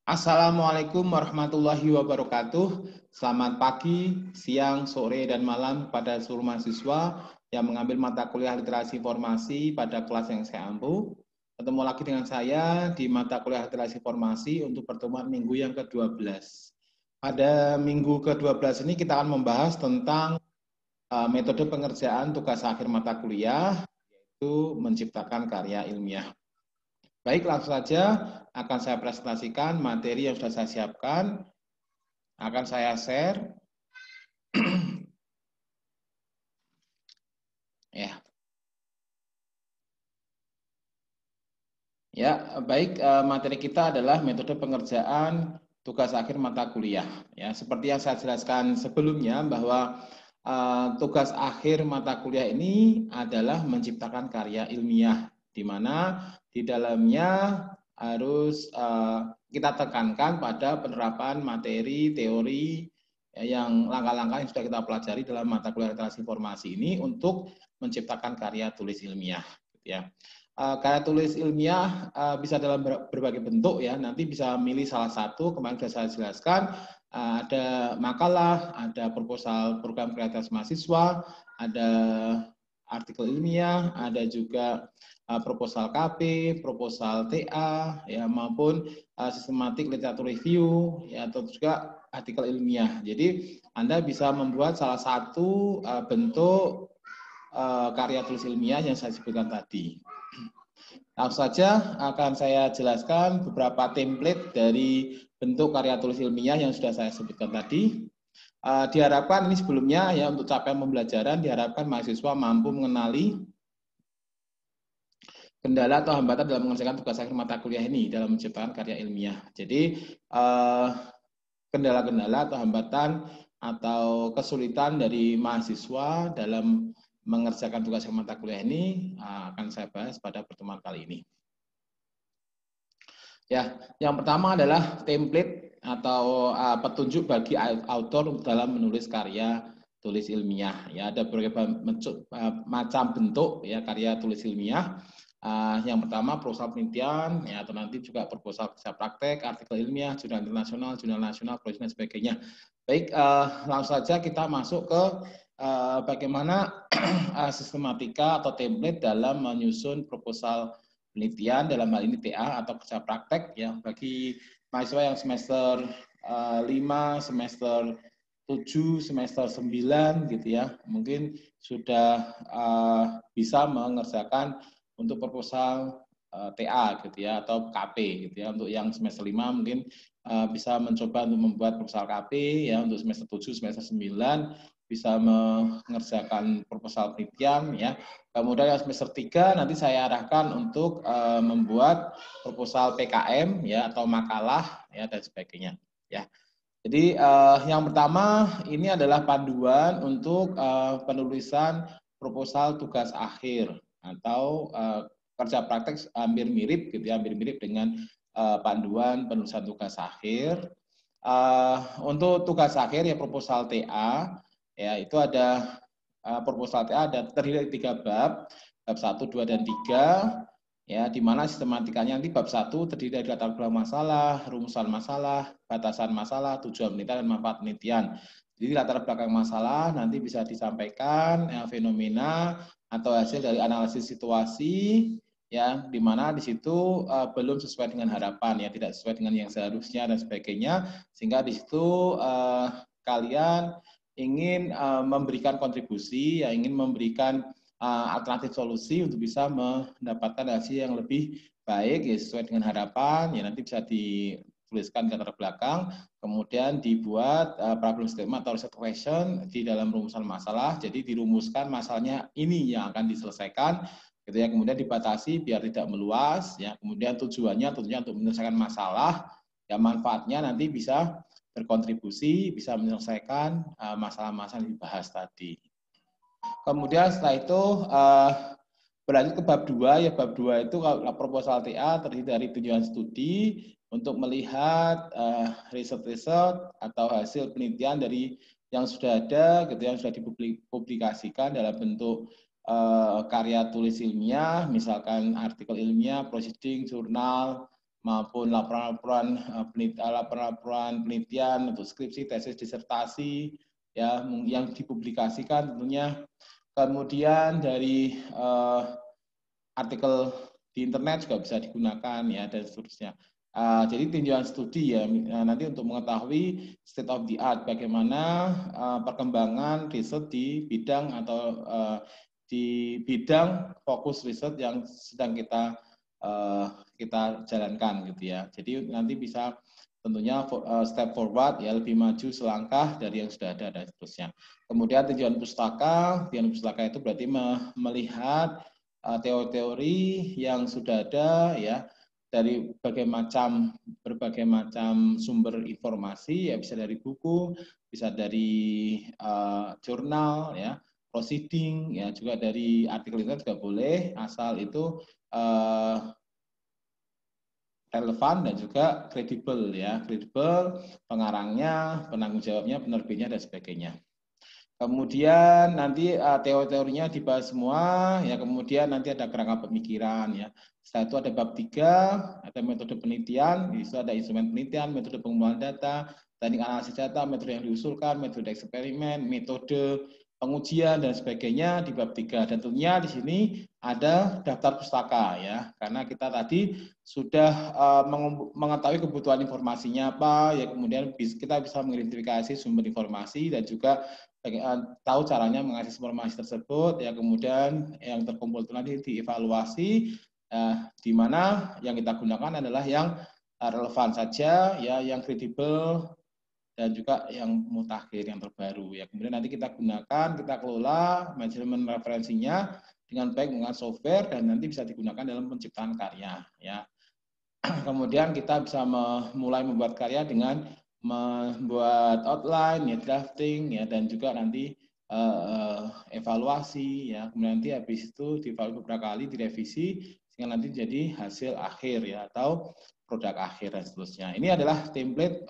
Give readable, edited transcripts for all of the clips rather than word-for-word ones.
Assalamualaikum warahmatullahi wabarakatuh. Selamat pagi, siang, sore, dan malam pada seluruh mahasiswa yang mengambil mata kuliah literasi informasi pada kelas yang saya ampu. Ketemu lagi dengan saya di mata kuliah literasi informasi untuk pertemuan minggu yang ke-12. Pada minggu ke-12 ini kita akan membahas tentang metode pengerjaan tugas akhir mata kuliah, yaitu menciptakan karya ilmiah. Baik, langsung saja akan saya presentasikan materi yang sudah saya siapkan. Akan saya share. Ya, baik, materi kita adalah metode pengerjaan tugas akhir mata kuliah. Ya, seperti yang saya jelaskan sebelumnya bahwa tugas akhir mata kuliah ini adalah menciptakan karya ilmiah, di mana di dalamnya harus kita tekankan pada penerapan materi, teori, yang langkah-langkah yang sudah kita pelajari dalam mata kuliah literasi informasi ini untuk menciptakan karya tulis ilmiah. Ya. Karya tulis ilmiah bisa dalam berbagai bentuk ya. Nanti bisa milih salah satu. Kemarin sudah saya jelaskan. Ada makalah, ada proposal program kreativitas mahasiswa, ada artikel ilmiah, ada juga proposal KP, proposal TA, ya maupun sistematik literatur review, ya atau juga artikel ilmiah. Jadi Anda bisa membuat salah satu bentuk karya tulis ilmiah yang saya sebutkan tadi. Langsung saja akan saya jelaskan beberapa template dari bentuk karya tulis ilmiah yang sudah saya sebutkan tadi. Diharapkan ini sebelumnya ya untuk capaian pembelajaran diharapkan mahasiswa mampu mengenali kendala atau hambatan dalam mengerjakan tugas akhir mata kuliah ini dalam menciptakan karya ilmiah. Jadi kendala-kendala atau hambatan atau kesulitan dari mahasiswa dalam mengerjakan tugas mata kuliah ini akan saya bahas pada pertemuan kali ini. Ya, yang pertama adalah template atau petunjuk bagi autor dalam menulis karya tulis ilmiah. Ya, ada berbagai macam bentuk ya karya tulis ilmiah. Yang pertama proposal penelitian, ya atau nanti juga proposal kerja praktek, artikel ilmiah, jurnal internasional, jurnal nasional, proyek dan sebagainya. Baik, langsung saja kita masuk ke bagaimana sistematika atau template dalam menyusun proposal penelitian, dalam hal ini TA atau kerja praktek ya bagi mahasiswa yang semester 5, semester 7, semester 9 gitu ya. Mungkin sudah bisa mengerjakan untuk proposal TA gitu ya atau KP gitu ya. Untuk yang semester 5 mungkin bisa mencoba untuk membuat proposal KP ya, untuk semester 7, semester 9 bisa mengerjakan proposal penelitian ya. Kemudian yang semester 3 nanti saya arahkan untuk membuat proposal PKM ya atau makalah ya dan sebagainya ya. Jadi yang pertama ini adalah panduan untuk penulisan proposal tugas akhir atau kerja praktek hampir mirip gitu ya, hampir mirip dengan panduan penulisan tugas akhir. Untuk tugas akhir ya proposal TA ya itu ada proposal TA ada terdiri dari 3 bab, bab 1, 2 dan 3 ya di mana sistematikanya nanti bab 1 terdiri dari latar belakang masalah, rumusan masalah, batasan masalah, tujuan penelitian dan manfaat penelitian. Jadi latar belakang masalah nanti bisa disampaikan fenomena atau hasil dari analisis situasi ya di mana di situ belum sesuai dengan harapan ya, tidak sesuai dengan yang seharusnya dan sebagainya, sehingga di situ kalian ingin memberikan kontribusi ya, ingin memberikan alternatif solusi untuk bisa mendapatkan hasil yang lebih baik ya sesuai dengan harapan ya, nanti bisa dituliskan di latar belakang, kemudian dibuat problem statement atau research question di dalam rumusan masalah. Jadi dirumuskan masalahnya ini yang akan diselesaikan gitu ya, kemudian dibatasi biar tidak meluas ya, kemudian tujuannya tentunya untuk menyelesaikan masalah ya, manfaatnya nanti bisa berkontribusi, bisa menyelesaikan masalah-masalah yang dibahas tadi. Kemudian setelah itu berlanjut ke bab 2 ya, bab 2 itu kalau proposal TA terdiri dari tujuan studi untuk melihat riset-riset atau hasil penelitian dari yang sudah ada gitu, yang sudah dipublikasikan dalam bentuk karya tulis ilmiah, misalkan artikel ilmiah, proceeding, jurnal, maupun laporan-laporan penelitian untuk skripsi, tesis, disertasi ya yang dipublikasikan tentunya. Kemudian dari artikel di internet juga bisa digunakan ya dan seterusnya. Jadi tinjauan studi ya nanti untuk mengetahui state of the art bagaimana perkembangan riset di bidang atau di bidang fokus riset yang sedang kita jalankan gitu ya. Jadi nanti bisa tentunya step forward ya lebih maju selangkah dari yang sudah ada dan seterusnya. Kemudian tinjauan pustaka itu berarti melihat teori-teori yang sudah ada ya dari berbagai macam sumber informasi ya, bisa dari buku, bisa dari jurnal ya, proceeding ya, juga dari artikel internet juga boleh, asal itu relevan dan juga kredibel ya, kredibel pengarangnya, penanggung jawabnya, penerbitnya dan sebagainya. Kemudian nanti teori-teorinya dibahas semua, ya kemudian nanti ada kerangka pemikiran ya. Setelah itu ada bab 3, ada metode penelitian, itu ada instrumen penelitian, metode pengumpulan data, teknik analisis data, metode yang diusulkan, metode eksperimen, metode pengujian dan sebagainya di bab 3. Dan tentunya di sini ada daftar pustaka ya, karena kita tadi sudah mengetahui kebutuhan informasinya apa, ya kemudian kita bisa mengidentifikasi sumber informasi dan juga tahu caranya mengakses informasi tersebut ya, kemudian yang terkumpul itu nanti dievaluasi di mana yang kita gunakan adalah yang relevan saja ya, yang kredibel dan juga yang mutakhir, yang terbaru ya. Kemudian nanti kita gunakan, kita kelola manajemen referensinya dengan baik menggunakan software dan nanti bisa digunakan dalam penciptaan karya ya. Kemudian kita bisa mulai membuat karya dengan membuat outline ya, drafting ya, dan juga nanti evaluasi ya. Kemudian nanti habis itu dievaluasi beberapa kali, direvisi sehingga nanti jadi hasil akhir ya, atau produk akhir dan seterusnya. Ini adalah template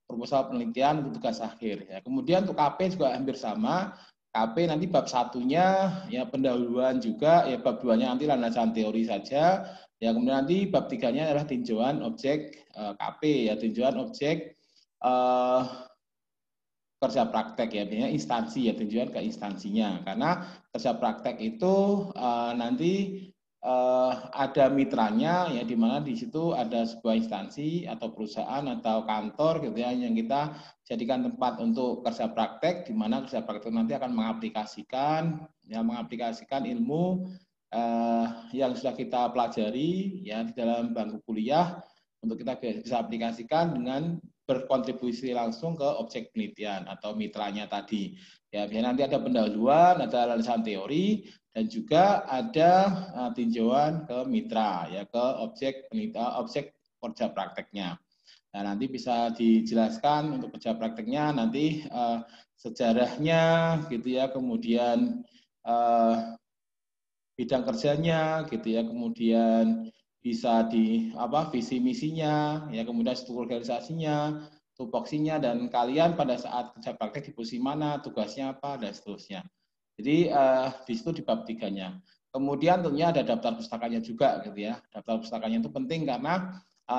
proposal penelitian untuk tugas akhir ya. Kemudian untuk KP juga hampir sama. KP nanti bab 1-nya ya pendahuluan juga ya, bab 2-nya nanti landasan teori saja. Ya, kemudian nanti bab 3-nya adalah tinjauan objek KP ya, tinjauan objek kerja praktek ya, biasanya instansi ya, tinjauan ke instansinya. Karena kerja praktek itu nanti ada mitranya ya, di mana di situ ada sebuah instansi atau perusahaan atau kantor gitu ya, yang kita jadikan tempat untuk kerja praktek, di mana kerja praktek nanti akan mengaplikasikan ilmu yang sudah kita pelajari ya di dalam bangku kuliah, untuk kita bisa aplikasikan dengan berkontribusi langsung ke objek penelitian atau mitranya tadi. Ya, biasanya nanti ada pendahuluan, ada landasan teori, dan juga ada tinjauan ke mitra ya, ke objek penelitian, objek kerja prakteknya. Nah, nanti bisa dijelaskan untuk kerja prakteknya nanti sejarahnya gitu ya, kemudian bidang kerjanya gitu ya, kemudian bisa di visi misinya ya, kemudian struktur organisasinya, tupoksinya, dan kalian pada saat kerja praktek di posisi mana, tugasnya apa dan seterusnya. Jadi di situ di bab 3-nya. Kemudian tentunya ada daftar pustakanya juga gitu ya. Daftar pustakanya itu penting karena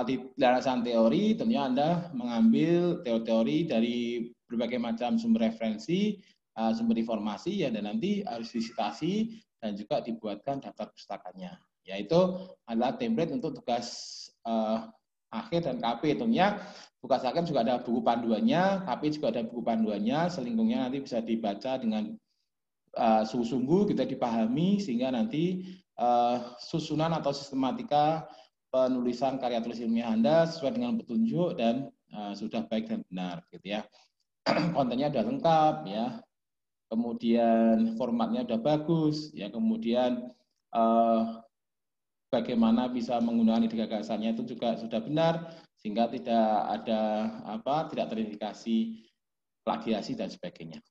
di landasan teori tentunya Anda mengambil teori-teori dari berbagai macam sumber referensi, sumber informasi ya, dan nanti harus disitasi dan juga dibuatkan daftar pustakanya. Yaitu adalah template untuk tugas akhir dan KP. Tentunya tugas akhir juga ada buku panduannya, KP juga ada buku panduannya, selingkungnya nanti bisa dibaca dengan sungguh-sungguh, kita dipahami, sehingga nanti susunan atau sistematika penulisan karya tulis ilmiah Anda sesuai dengan petunjuk dan sudah baik dan benar gitu ya. Kontennya sudah lengkap ya, kemudian formatnya sudah bagus ya, kemudian bagaimana bisa menggunakan ide gagasannya itu juga sudah benar, sehingga tidak ada tidak terindikasi plagiasi dan sebagainya.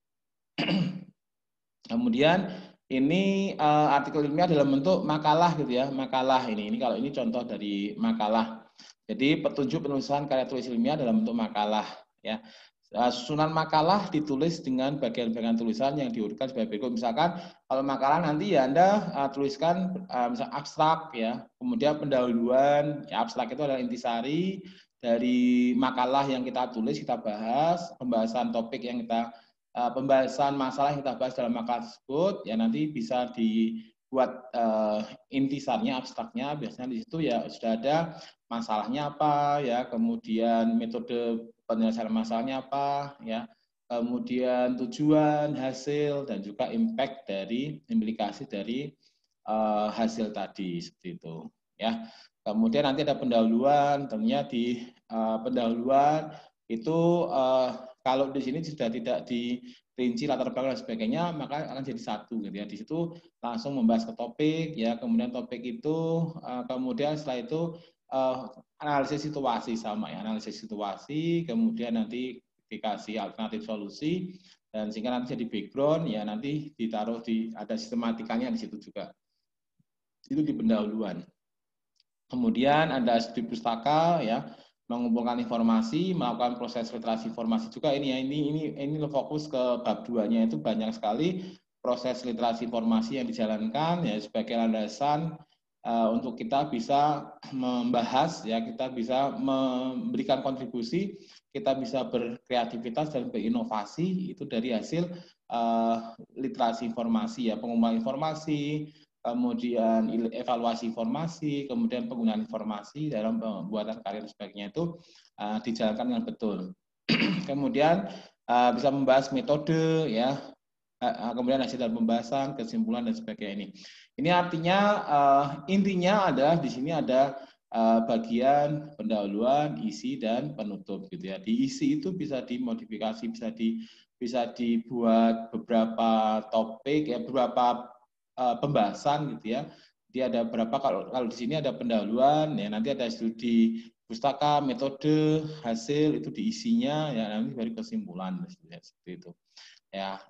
Kemudian ini artikel ilmiah dalam bentuk makalah gitu ya, makalah ini kalau ini contoh dari makalah. Jadi petunjuk penulisan karya tulis ilmiah dalam bentuk makalah ya. Susunan makalah ditulis dengan bagian-bagian tulisan yang diurutkan sebagai berikut. Misalkan kalau makalah nanti ya Anda tuliskan misal abstrak ya, kemudian pendahuluan, ya abstrak itu adalah intisari dari makalah yang kita tulis, kita bahas, pembahasan topik yang kita pembahasan masalah yang kita bahas dalam makalah tersebut, ya nanti bisa dibuat intisarnya, abstraknya, biasanya di situ ya sudah ada masalahnya apa ya, kemudian metode penyelesaian masalahnya apa ya, kemudian tujuan, hasil, dan juga impact dari implikasi dari hasil tadi seperti itu ya. Kemudian nanti ada pendahuluan, tentunya di pendahuluan itu kalau di sini sudah tidak dirinci latar belakang dan sebagainya, maka akan jadi satu gitu ya. Di situ langsung membahas ke topik ya, kemudian topik itu kemudian setelah itu analisis situasi sama ya, analisis situasi, kemudian nanti dikasih alternatif solusi, dan sehingga nanti jadi background ya, nanti ditaruh di ada sistematikanya di situ juga. Itu di pendahuluan. Kemudian ada studi pustaka ya, mengumpulkan informasi, melakukan proses literasi informasi juga ini ya, ini fokus ke bab 2-nya itu banyak sekali proses literasi informasi yang dijalankan ya sebagai landasan untuk kita bisa membahas ya, kita bisa memberikan kontribusi, kita bisa berkreativitas dan berinovasi itu dari hasil literasi informasi ya, pengumpulan informasi, kemudian evaluasi informasi, kemudian penggunaan informasi dalam pembuatan karya dan sebagainya itu dijalankan dengan betul. Kemudian bisa membahas metode ya, kemudian hasil dari pembahasan, kesimpulan dan sebagainya ini. Ini artinya intinya adalah di sini ada bagian pendahuluan, isi dan penutup gitu ya. Di isi itu bisa dimodifikasi, bisa dibuat beberapa topik ya, beberapa pembahasan gitu ya. Dia ada berapa, kalau di sini ada pendahuluan ya, nanti ada studi pustaka, metode, hasil itu diisinya ya, nanti dari kesimpulan seperti itu. Ya,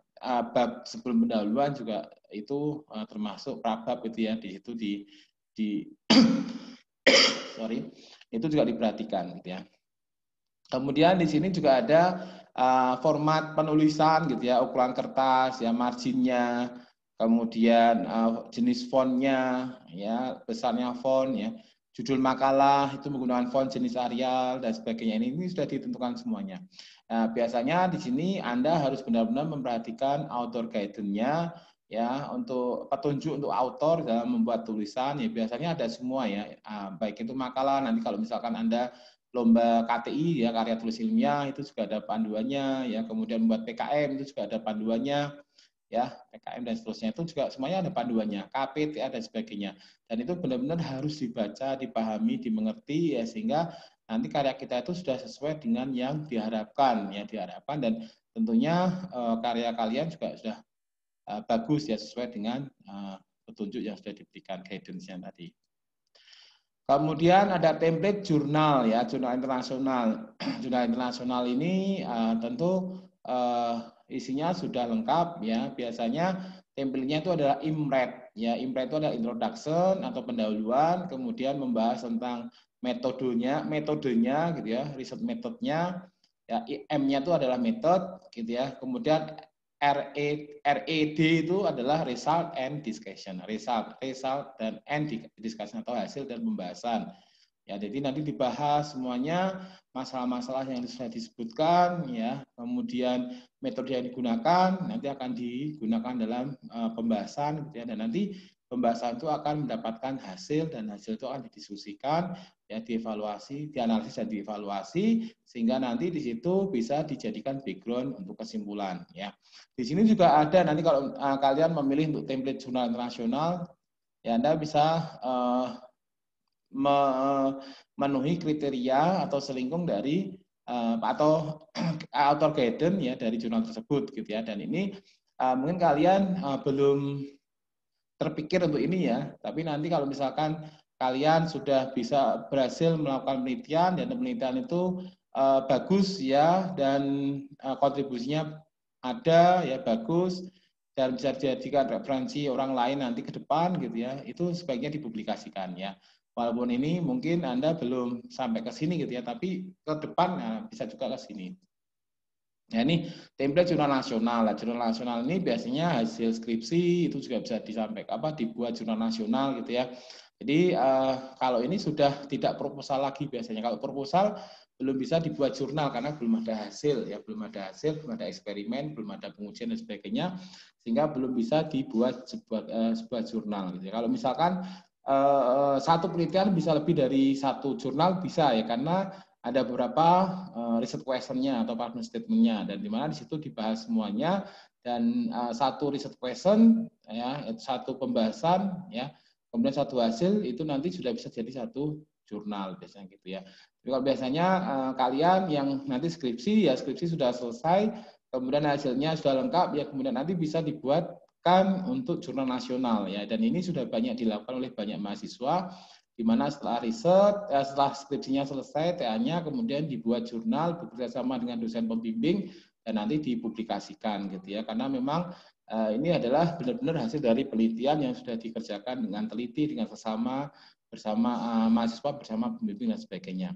bab sebelum pendahuluan juga itu termasuk prabab itu ya, di situ di sorry, itu juga diperhatikan gitu ya. Kemudian di sini juga ada format penulisan gitu ya, ukuran kertas ya, marginnya, kemudian jenis fontnya ya, besarnya font ya, judul makalah itu menggunakan font jenis Arial dan sebagainya, ini sudah ditentukan semuanya. Nah, biasanya di sini Anda harus benar-benar memperhatikan author guidance-nya ya, untuk petunjuk untuk author dalam membuat tulisan ya, biasanya ada semua ya, baik itu makalah, nanti kalau misalkan Anda lomba KTI ya, karya tulis ilmiah, itu juga ada panduannya ya, kemudian membuat PKM itu juga ada panduannya ya, PKM dan seterusnya itu juga semuanya ada panduannya, KPTA dan sebagainya, dan itu benar-benar harus dibaca, dipahami, dimengerti ya, sehingga nanti karya kita itu sudah sesuai dengan yang diharapkan ya, dan tentunya karya kalian juga sudah bagus ya, sesuai dengan petunjuk yang sudah diberikan, guidance-nya tadi. Kemudian ada template jurnal ya, jurnal internasional. Jurnal internasional ini tentu isinya sudah lengkap ya. Biasanya template-nya itu adalah IMRED ya. IMRED itu adalah introduction atau pendahuluan, kemudian membahas tentang metodenya gitu ya, riset metodenya. Ya, M-nya itu adalah method gitu ya. Kemudian RED itu adalah result and discussion, result dan discussion atau hasil dan pembahasan. Ya, jadi nanti dibahas semuanya masalah-masalah yang sudah disebutkan ya, kemudian metode yang digunakan nanti akan digunakan dalam pembahasan gitu ya, dan nanti pembahasan itu akan mendapatkan hasil, dan hasil itu akan didiskusikan ya, dievaluasi, dianalisis dan dievaluasi, sehingga nanti di situ bisa dijadikan background untuk kesimpulan ya. Di sini juga ada nanti kalau kalian memilih untuk template jurnal internasional ya, Anda bisa memenuhi kriteria atau selingkung dari atau author guidance ya dari jurnal tersebut gitu ya, dan ini mungkin kalian belum terpikir untuk ini ya, tapi nanti kalau misalkan kalian sudah bisa berhasil melakukan penelitian dan penelitian itu bagus ya, dan kontribusinya ada ya, bagus, dan bisa dijadikan referensi orang lain nanti ke depan gitu ya, itu sebaiknya dipublikasikan ya. Walaupun ini mungkin Anda belum sampai ke sini gitu ya, tapi ke depan bisa juga ke sini. Nah, ini template jurnal nasional. Nah, jurnal nasional ini biasanya hasil skripsi itu juga bisa disampaikan dibuat jurnal nasional gitu ya. Jadi kalau ini sudah tidak proposal lagi biasanya. Kalau proposal belum bisa dibuat jurnal karena belum ada hasil ya, belum ada hasil, belum ada eksperimen, belum ada pengujian dan sebagainya, sehingga belum bisa dibuat sebuah jurnal gitu ya. Kalau misalkan satu penelitian bisa lebih dari satu jurnal bisa ya, karena ada beberapa riset question-nya atau partner statement-nya, dan di mana di situ dibahas semuanya, dan satu riset question ya, satu pembahasan ya, kemudian satu hasil itu nanti sudah bisa jadi satu jurnal biasanya gitu ya. Jadi kalau biasanya kalian yang nanti skripsi ya, skripsi sudah selesai, kemudian hasilnya sudah lengkap ya, kemudian nanti bisa dibuatkan untuk jurnal nasional ya, dan ini sudah banyak dilakukan oleh banyak mahasiswa, di mana setelah riset, setelah skripsinya selesai, TA-nya kemudian dibuat jurnal bekerjasama dengan dosen pembimbing dan nanti dipublikasikan gitu ya. Karena memang ini adalah benar-benar hasil dari penelitian yang sudah dikerjakan dengan teliti, dengan sesama, bersama mahasiswa, bersama pembimbing dan sebagainya.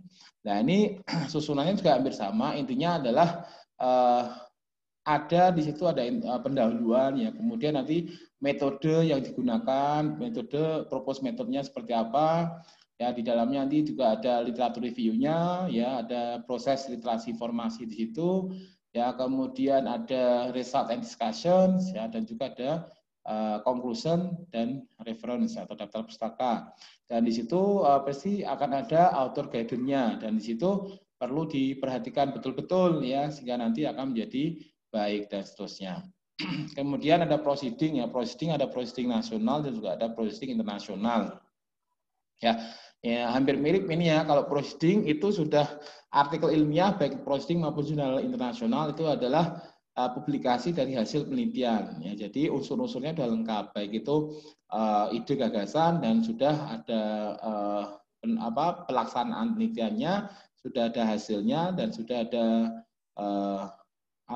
Nah, ini susunannya juga hampir sama, intinya adalah ada di situ ada pendahuluan ya, kemudian nanti metode yang digunakan, metode propose metodenya seperti apa ya, di dalamnya nanti juga ada literatur review-nya ya, ada proses literasi formasi di situ ya, kemudian ada result and discussions ya, dan juga ada conclusion dan reference atau daftar pustaka, dan di situ pasti akan ada author guidance-nya, dan di situ perlu diperhatikan betul-betul ya, sehingga nanti akan menjadi baik dan seterusnya. Kemudian ada proceeding ya, proceeding ada proceeding nasional dan juga ada proceeding internasional. Ya, hampir mirip ini ya. Kalau proceeding itu sudah artikel ilmiah baik proceeding maupun jurnal internasional itu adalah publikasi dari hasil penelitian ya. Jadi unsur-unsurnya sudah lengkap, baik itu ide gagasan dan sudah ada pelaksanaan penelitiannya, sudah ada hasilnya dan sudah ada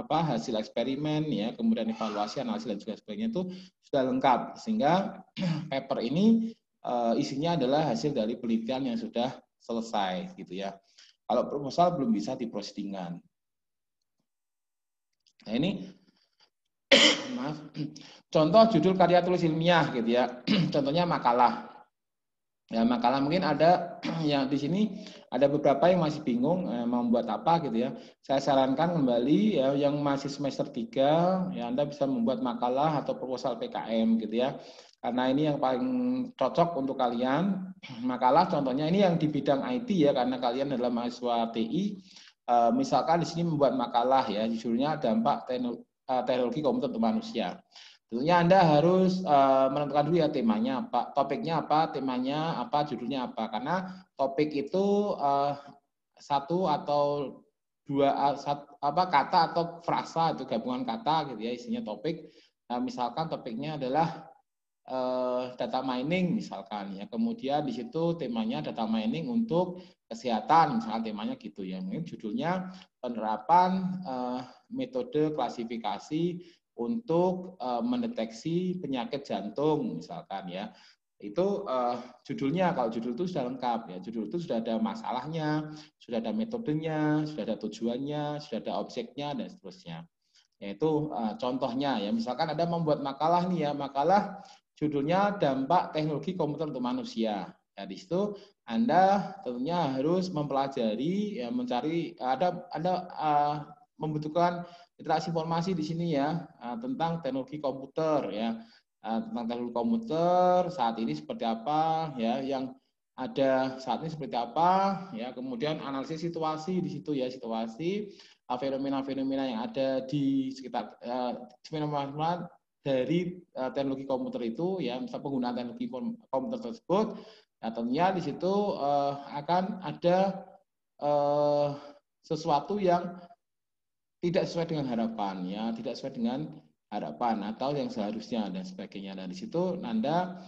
hasil eksperimen ya, kemudian evaluasi, analisis dan juga sebagainya itu sudah lengkap, sehingga paper ini isinya adalah hasil dari penelitian yang sudah selesai gitu ya. Kalau proposal belum bisa diproceedingkan. Nah, ini maaf, contoh judul karya tulis ilmiah gitu ya. Contohnya makalah. Ya, makalah mungkin ada yang di sini ada beberapa yang masih bingung mau membuat apa gitu ya. Saya sarankan kembali ya, yang masih semester 3 ya, Anda bisa membuat makalah atau proposal PKM gitu ya. Karena ini yang paling cocok untuk kalian. Makalah contohnya ini yang di bidang IT ya, karena kalian adalah mahasiswa TI. Misalkan di sini membuat makalah ya, judulnya dampak teknologi komputer untuk manusia. Tentunya Anda harus menentukan dulu ya temanya apa, topiknya apa, temanya apa, judulnya apa. Karena topik itu satu atau dua kata atau frasa atau gabungan kata gitu ya, isinya topik. Nah, misalkan topiknya adalah data mining misalkan ya. Kemudian di situ temanya data mining untuk kesehatan, misalkan temanya gitu ya. Mungkin judulnya penerapan metode klasifikasi untuk mendeteksi penyakit jantung misalkan ya. Itu judulnya. Kalau judul itu sudah lengkap ya, judul itu sudah ada masalahnya, sudah ada metodenya, sudah ada tujuannya, sudah ada objeknya dan seterusnya. Yaitu contohnya ya, misalkan Anda membuat makalah nih ya, makalah judulnya dampak teknologi komputer untuk manusia. Ya, di situ Anda tentunya harus mempelajari ya, mencari Anda membutuhkan literasi informasi di sini ya, tentang teknologi komputer ya, tentang teknologi komputer saat ini seperti apa ya, yang ada saat ini seperti apa ya, kemudian analisis situasi di situ ya, situasi fenomena-fenomena yang ada di sekitar fenomena dari teknologi komputer itu ya, misal penggunaan teknologi komputer tersebut, ya tentunya di situ akan ada sesuatu yang tidak sesuai dengan harapan ya, tidak sesuai dengan harapan atau yang seharusnya dan sebagainya. Dan di situ Anda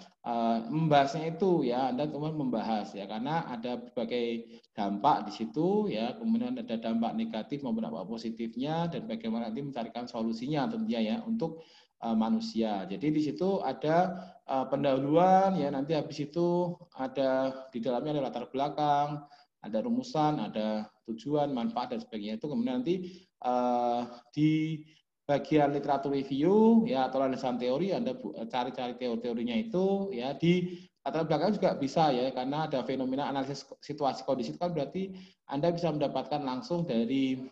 membahasnya itu ya, Anda kemudian membahas ya, karena ada berbagai dampak di situ ya, kemudian ada dampak negatif maupun dampak positifnya, dan bagaimana nanti mencarikan solusinya tentunya ya untuk manusia. Jadi di situ ada pendahuluan ya, nanti habis itu ada di dalamnya ada latar belakang, ada rumusan, ada tujuan, manfaat dan sebagainya. Itu kemudian nanti di bagian literatur review ya atau landasan teori Anda cari-cari teori-teorinya itu ya di latar belakang juga bisa ya karena ada fenomena analisis situasi kondisi itu kan berarti Anda bisa mendapatkan langsung dari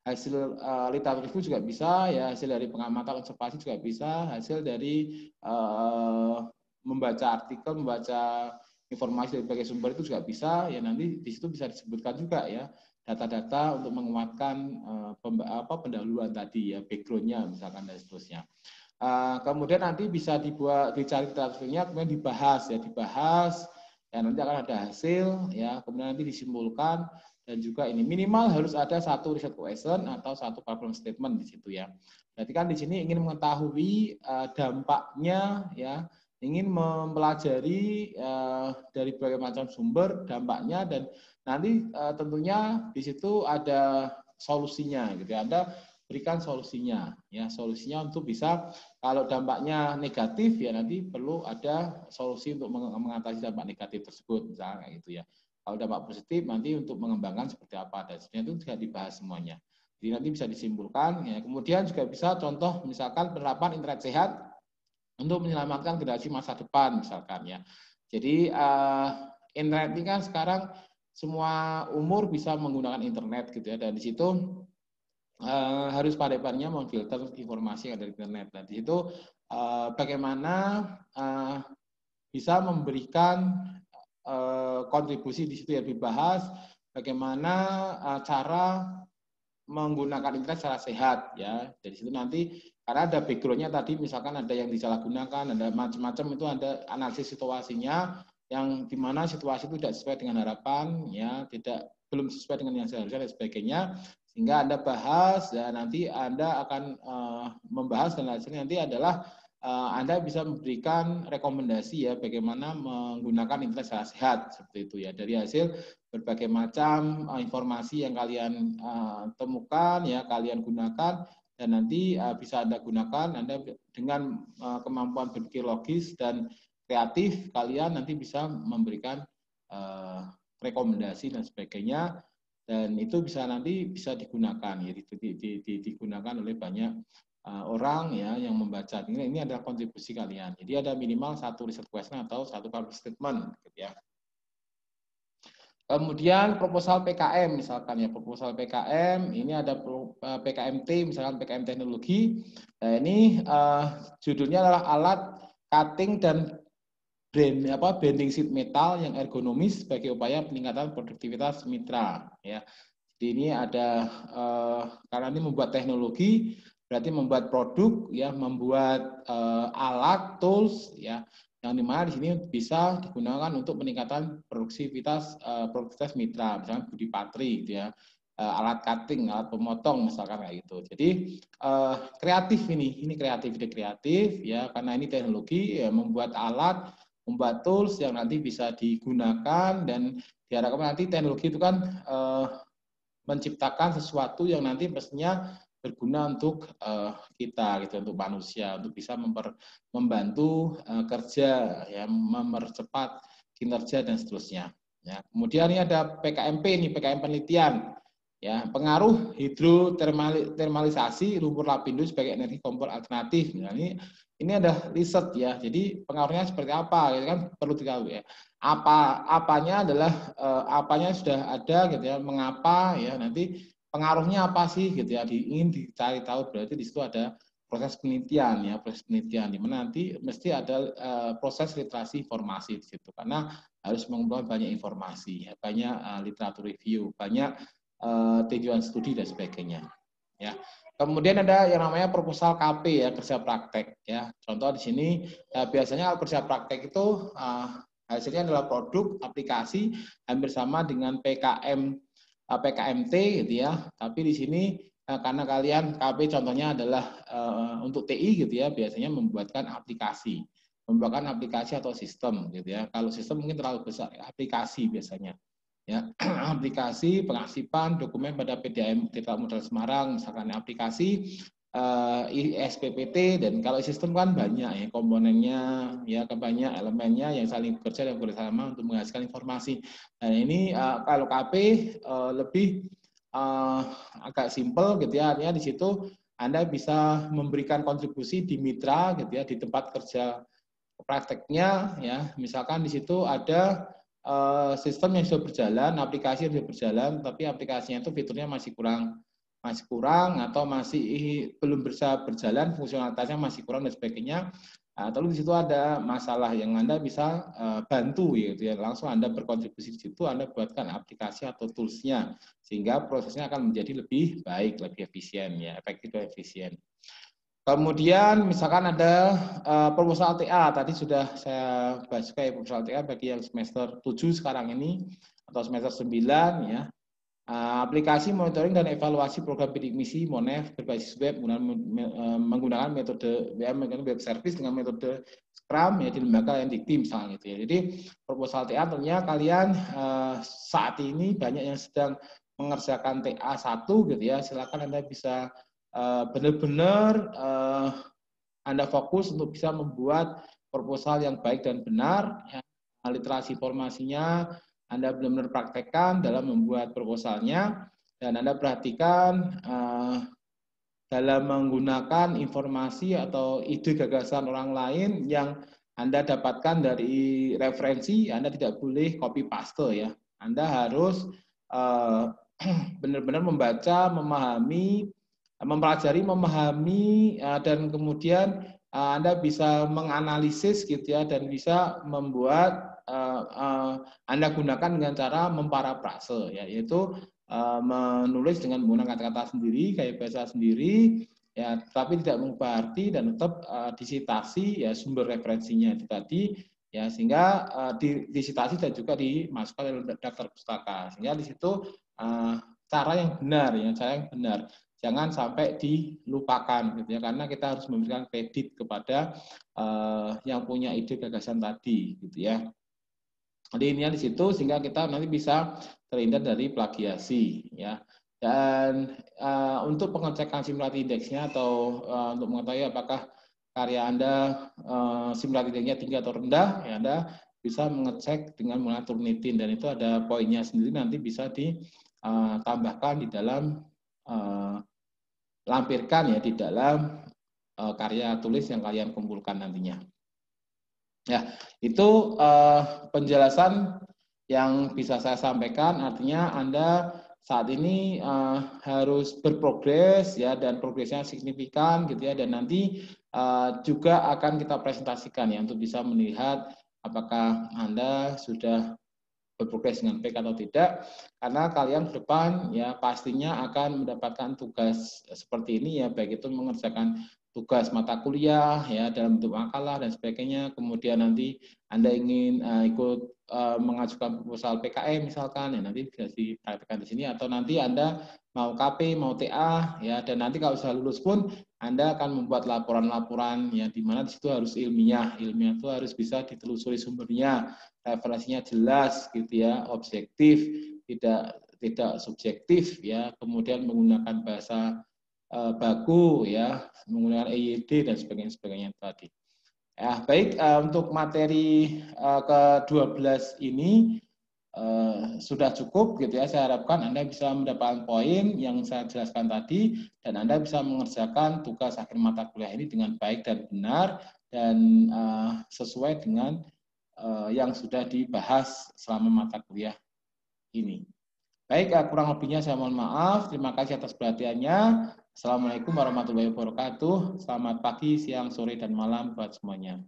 hasil literatur review juga bisa ya, hasil dari pengamatan observasi juga bisa, hasil dari membaca artikel, membaca informasi dari berbagai sumber itu juga bisa ya, nanti di situ bisa disebutkan juga ya data-data untuk menguatkan pendahuluan tadi ya, background-nya misalkan dan seterusnya. Kemudian nanti bisa dicari literaturnya, kemudian dibahas ya nanti akan ada hasil ya, kemudian nanti disimpulkan dan juga ini minimal harus ada satu riset question atau satu problem statement di situ ya. Berarti kan di sini ingin mengetahui dampaknya ya, ingin mempelajari dari berbagai macam sumber dampaknya dan nanti tentunya di situ ada solusinya gitu ya. Anda berikan solusinya ya, solusinya untuk bisa kalau dampaknya negatif ya nanti perlu ada solusi untuk mengatasi dampak negatif tersebut misalnya kayak gitu ya. Kalau dampak positif nanti untuk mengembangkan seperti apa dan sebagainya itu juga dibahas semuanya. Jadi nanti bisa disimpulkan ya. Kemudian juga bisa contoh misalkan penerapan internet sehat untuk menyelamatkan generasi masa depan misalkan ya. Jadi internet ini kan sekarang semua umur bisa menggunakan internet gitu ya, dan di situ harus pandai-pandainya memfilter informasi yang ada di internet. Dan di situ bagaimana bisa memberikan kontribusi di situ ya, dibahas bagaimana cara menggunakan internet secara sehat ya. Dari situ nanti karena ada background-nya tadi, misalkan ada yang disalahgunakan, ada macam-macam, itu ada analisis situasinya yang dimana situasi itu tidak sesuai dengan harapan ya, belum sesuai dengan yang seharusnya dan sebagainya, sehingga Anda bahas dan nanti Anda akan membahas dan hasilnya nanti adalah Anda bisa memberikan rekomendasi ya bagaimana menggunakan internet secara sehat seperti itu ya, dari hasil berbagai macam informasi yang kalian temukan ya, kalian gunakan dan nanti bisa Anda gunakan. Anda dengan kemampuan berpikir logis dan kreatif, kalian nanti bisa memberikan rekomendasi dan sebagainya, dan itu bisa nanti bisa digunakan ya, digunakan oleh banyak orang ya yang membaca. Ini adalah kontribusi kalian. Jadi ada minimal satu riset question atau satu problem statement gitu ya. Kemudian proposal PKM misalkan ya, proposal PKM ini ada PKMT misalkan PKM teknologi. Nah, ini judulnya adalah alat cutting dan bending sheet metal yang ergonomis sebagai upaya peningkatan produktivitas mitra ya. Jadi ini ada karena ini membuat teknologi berarti membuat produk ya, membuat alat tools ya, yang dimana di sini bisa digunakan untuk peningkatan produktivitas mitra, misalnya Budi Patri gitu ya, alat cutting, alat pemotong misalkan kayak gitu. Jadi kreatif ini kreatif ya, karena ini teknologi ya, membuat alat, membuat tools yang nanti bisa digunakan, dan diharapkan nanti teknologi itu kan menciptakan sesuatu yang nanti mestinya berguna untuk kita gitu, untuk manusia, untuk bisa membantu kerja ya, mempercepat kinerja dan seterusnya ya. Kemudian ini ada PKMP, ini PKM penelitian ya, pengaruh hidrotermalisasi lumpur lapindo sebagai energi kompor alternatif. Nah, ini ada riset ya, jadi pengaruhnya seperti apa gitu kan, perlu diketahui ya. Apanya adalah apanya sudah ada gitu ya, mengapa ya, nanti pengaruhnya apa sih gitu ya, ingin dicari tahu, berarti di situ ada proses penelitian ya, proses penelitian di mana nanti mesti ada proses literasi informasi di situ, karena harus mengumpulkan banyak informasi ya, banyak literatur review, banyak tujuan studi dan sebagainya ya. Kemudian ada yang namanya proposal KP ya, kerja praktek ya. Contoh di sini biasanya kerja praktek itu hasilnya adalah produk aplikasi hampir sama dengan PKMT gitu ya. Tapi di sini karena kalian KP contohnya adalah untuk TI gitu ya, biasanya membuatkan aplikasi atau sistem gitu ya. Kalau sistem mungkin terlalu besar, aplikasi biasanya ya. Aplikasi pengasipan dokumen pada PDAM Tirta Modal Semarang misalkan aplikasi SPPT, dan kalau sistem kan banyak ya komponennya, ya banyak elemennya yang saling bekerja dan bersama untuk menghasilkan informasi. Dan ini kalau KP lebih agak simpel gitu ya, artinya di situ Anda bisa memberikan kontribusi di mitra gitu ya, di tempat kerja prakteknya ya, misalkan di situ ada sistem yang sudah berjalan, aplikasi yang sudah berjalan, tapi aplikasinya itu fiturnya masih kurang atau masih belum bisa berjalan, fungsionalitasnya masih kurang dan sebagainya. Lalu di situ ada masalah yang Anda bisa bantu gitu ya, langsung Anda berkontribusi di situ, Anda buatkan aplikasi atau tools-nya sehingga prosesnya akan menjadi lebih baik, lebih efisien ya, efektif dan efisien. Kemudian misalkan ada proposal TA, tadi sudah saya bahas kayak proposal TA bagi yang semester 7 sekarang ini atau semester 9 ya. Aplikasi monitoring dan evaluasi program bidik misi MONEF berbasis web menggunakan metode web service dengan metode Scrum ya di lembaga yang dikti misalnya gitu ya. Jadi proposal TA tentunya kalian saat ini banyak yang sedang mengerjakan TA 1 gitu ya. Silakan Anda bisa benar-benar Anda fokus untuk bisa membuat proposal yang baik dan benar, ya. Literasi formasinya Anda benar-benar praktekkan dalam membuat proposalnya, dan Anda perhatikan dalam menggunakan informasi atau ide gagasan orang lain yang Anda dapatkan dari referensi, Anda tidak boleh copy paste ya. Anda harus benar-benar membaca, memahami, mempelajari, memahami, dan kemudian Anda bisa menganalisis gitu ya, dan bisa membuat Anda gunakan dengan cara memparafrase ya, yaitu menulis dengan menggunakan kata-kata sendiri, gaya bahasa sendiri ya, tapi tidak mengubah arti dan tetap disitasi ya sumber referensinya itu tadi ya, sehingga disitasi dan juga dimasukkan dalam daftar pustaka, sehingga di situ cara yang benar ya, cara yang benar. Jangan sampai dilupakan gitu ya, karena kita harus memberikan kredit kepada yang punya ide gagasan tadi gitu ya. Jadi ini di situ sehingga kita nanti bisa terhindar dari plagiasi ya. Dan untuk pengecekan simulasi indeksnya atau untuk mengetahui apakah karya Anda simulasi indeksnya tinggi atau rendah, ya Anda bisa mengecek dengan menggunakan Turnitin, dan itu ada poinnya sendiri, nanti bisa ditambahkan di dalam lampirkan ya di dalam karya tulis yang kalian kumpulkan nantinya. Ya, itu penjelasan yang bisa saya sampaikan. Artinya Anda saat ini harus berprogres ya, dan progresnya signifikan gitu ya, dan nanti juga akan kita presentasikan ya untuk bisa melihat apakah Anda sudah berprogres dengan baik atau tidak, karena kalian ke depan ya pastinya akan mendapatkan tugas seperti ini ya, baik itu mengerjakan tugas mata kuliah ya dalam bentuk makalah dan sebagainya. Kemudian nanti Anda ingin ikut mengajukan proposal PKM misalkan ya, nanti bisa dipraktikkan di sini, atau nanti Anda mau KP, mau TA ya, dan nanti kalau sudah lulus pun Anda akan membuat laporan-laporan yang di mana di situ harus ilmiah. Ilmiah itu harus bisa ditelusuri sumbernya, referensinya jelas gitu ya, objektif, tidak subjektif ya, kemudian menggunakan bahasa baku ya, menggunakan EYD dan sebagainya tadi. Ya, baik, untuk materi ke-12 ini sudah cukup gitu ya. Saya harapkan Anda bisa mendapatkan poin yang saya jelaskan tadi, dan Anda bisa mengerjakan tugas akhir mata kuliah ini dengan baik dan benar, dan sesuai dengan yang sudah dibahas selama mata kuliah ini. Baik, kurang lebihnya saya mohon maaf. Terima kasih atas perhatiannya. Assalamualaikum warahmatullahi wabarakatuh. Selamat pagi, siang, sore, dan malam buat semuanya.